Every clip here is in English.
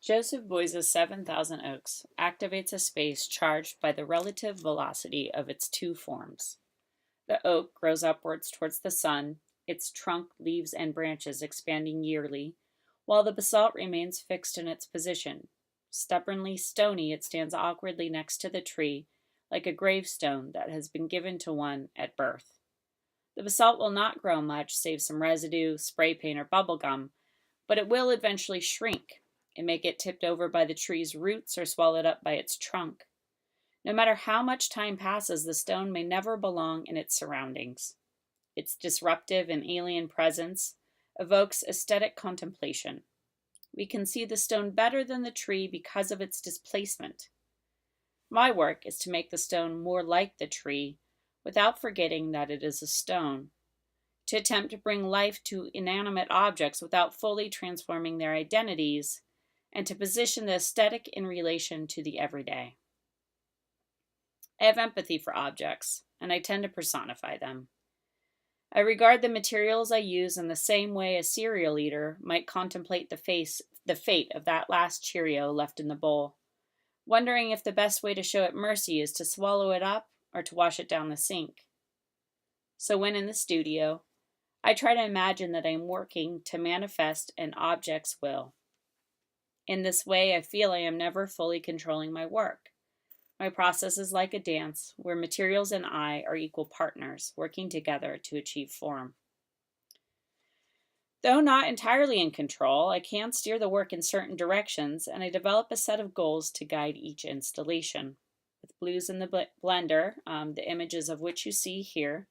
Joseph Beuys's 7,000 Oaks activates a space charged by the relative velocity of its two forms. The oak grows upwards towards the sun, its trunk, leaves, and branches expanding yearly, while the basalt remains fixed in its position. Stubbornly stony, it stands awkwardly next to the tree, like a gravestone that has been given to one at birth. The basalt will not grow much, save some residue, spray paint, or bubble gum, but it will eventually shrink. It may get tipped over by the tree's roots or swallowed up by its trunk. No matter how much time passes, the stone may never belong in its surroundings. Its disruptive and alien presence evokes aesthetic contemplation. We can see the stone better than the tree because of its displacement. My work is to make the stone more like the tree without forgetting that it is a stone, to attempt to bring life to inanimate objects without fully transforming their identities, and to position the aesthetic in relation to the everyday. I have empathy for objects, and I tend to personify them. I regard the materials I use in the same way a cereal eater might contemplate the fate of that last Cheerio left in the bowl, wondering if the best way to show it mercy is to swallow it up or to wash it down the sink. So when in the studio, I try to imagine that I am working to manifest an object's will. In this way, I feel I am never fully controlling my work. My process is like a dance, where materials and I are equal partners, working together to achieve form. Though not entirely in control, I can steer the work in certain directions, and I develop a set of goals to guide each installation. With blues in the blender, the images of which you see here,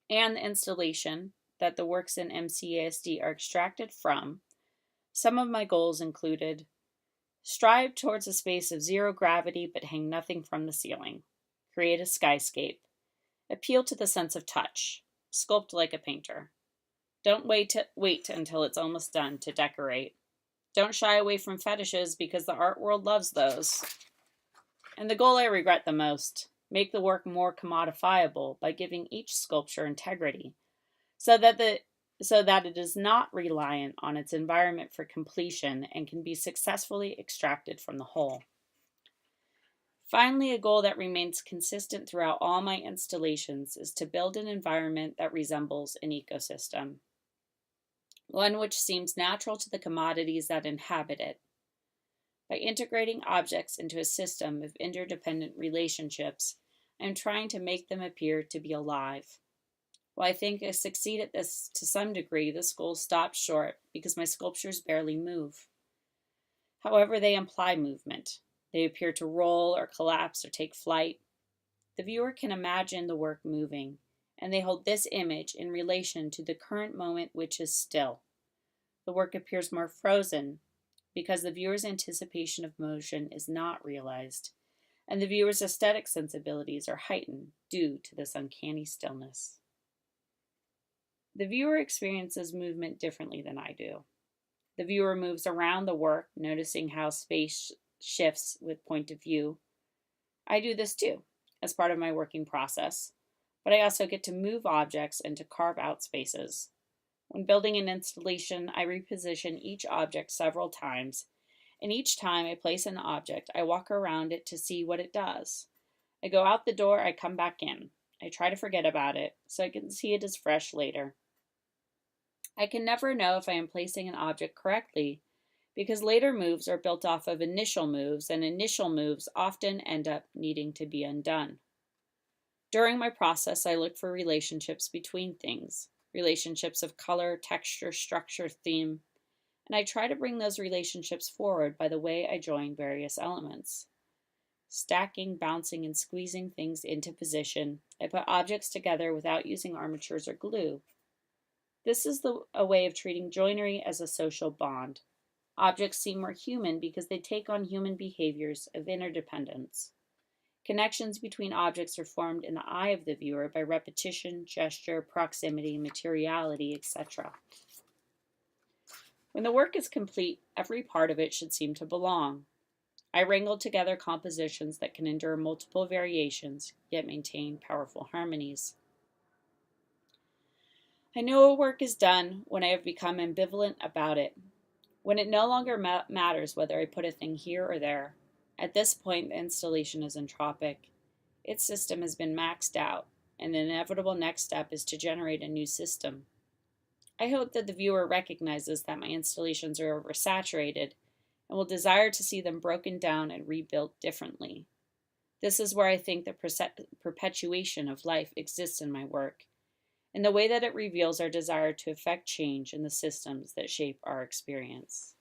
and the installation that the works in mcasd are extracted from, some of my goals included: strive towards a space of zero gravity but hang nothing from the ceiling. Create a skyscape. Appeal to the sense of touch. Sculpt like a painter. Don't wait until it's almost done to decorate. Don't shy away from fetishes because the art world loves those. And the goal I regret the most: make the work more commodifiable by giving each sculpture integrity, so that it is not reliant on its environment for completion and can be successfully extracted from the whole. Finally, a goal that remains consistent throughout all my installations is to build an environment that resembles an ecosystem, one which seems natural to the commodities that inhabit it. By integrating objects into a system of interdependent relationships, I am trying to make them appear to be alive. While I think I succeed at this to some degree, this goal stops short because my sculptures barely move. However, they imply movement. They appear to roll or collapse or take flight. The viewer can imagine the work moving, and they hold this image in relation to the current moment, which is still. The work appears more frozen because the viewer's anticipation of motion is not realized, and the viewer's aesthetic sensibilities are heightened due to this uncanny stillness. The viewer experiences movement differently than I do. The viewer moves around the work, noticing how space shifts with point of view. I do this too, as part of my working process, but I also get to move objects and to carve out spaces. When building an installation, I reposition each object several times, and each time I place an object, I walk around it to see what it does. I go out the door, I come back in. I try to forget about it, so I can see it as fresh later. I can never know if I am placing an object correctly, because later moves are built off of initial moves, and initial moves often end up needing to be undone. During my process, I look for relationships between things, relationships of color, texture, structure, theme, and I try to bring those relationships forward by the way I join various elements. Stacking, bouncing, and squeezing things into position, I put objects together without using armatures or glue. This is a way of treating joinery as a social bond. Objects seem more human because they take on human behaviors of interdependence. Connections between objects are formed in the eye of the viewer by repetition, gesture, proximity, materiality, etc. When the work is complete, every part of it should seem to belong. I wrangle together compositions that can endure multiple variations, yet maintain powerful harmonies. I know a work is done when I have become ambivalent about it. when it no longer matters whether I put a thing here or there. At this point, the installation is entropic. Its system has been maxed out, and the inevitable next step is to generate a new system. I hope that the viewer recognizes that my installations are oversaturated and will desire to see them broken down and rebuilt differently. This is where I think the perpetuation of life exists in my work, in the way that it reveals our desire to effect change in the systems that shape our experience.